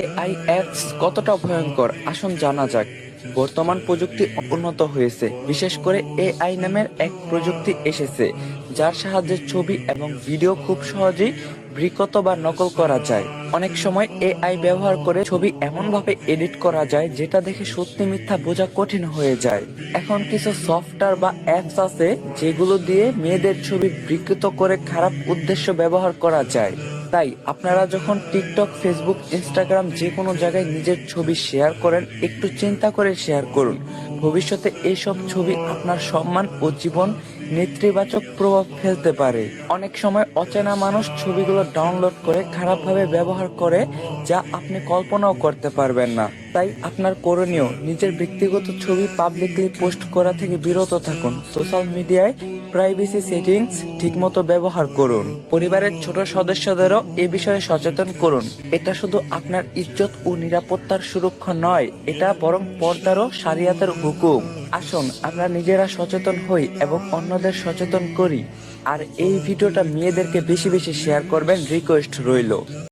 AI apps কতটা ভয়ঙ্কর আসুন জানা যাক। বর্তমান প্রযুক্তি উন্নত হয়েছে, বিশেষ করে এআই নামের এক প্রযুক্তি এসেছে যার সাহায্যে ছবি এবং ভিডিও খুব সহজেই বিকৃত বা নকল করা যায়। অনেক সময় এআই ব্যবহার করে ছবি এমনভাবে এডিট করা যায় যেটা দেখে সত্যি মিথ্যা বোঝা কঠিন হয়ে যায়। এখন কিছু সফটওয়্যার বা অ্যাপস আছে যেগুলো দিয়ে মেয়েদের ছবি বিকৃত করে খারাপ উদ্দেশ্য ব্যবহার করা যায়। তাই আপনারা যখন টিকটক, ফেসবুক, ইনস্টাগ্রাম যে কোনো জায়গায় নিজের ছবি শেয়ার করেন, একটু চিন্তা করে শেয়ার করুন। ভবিষ্যতে এইসব ছবি আপনার সম্মান ও জীবন নেতিবাচক প্রভাব ফেলতে পারে। অনেক সময় অচেনা মানুষ ছবিগুলো ডাউনলোড করে খারাপভাবে ব্যবহার করে, যা আপনি কল্পনাও করতে পারবেন না। তাই আপনার করণীয়, নিজের ব্যক্তিগত ছবি পাবলিকলি পোস্ট করা থেকে বিরত থাকুন। সোশ্যাল মিডিয়ায় প্রাইভেসি সেটিংস ঠিকমতো ব্যবহার করুন। পরিবারের ছোট সদস্যদেরও এ বিষয়ে সচেতন করুন। এটা শুধু আপনার ইজ্জত ও নিরাপত্তার সুরক্ষা নয়, এটা বরং পর্দারও শরিয়াতের হুকুম। আসুন আমরা নিজেরা সচেতন হই এবং অন্যদের সচেতন করি। আর এই ভিডিওটা মেয়েদেরকে বেশি বেশি শেয়ার করবেন, রিকোয়েস্ট রইল।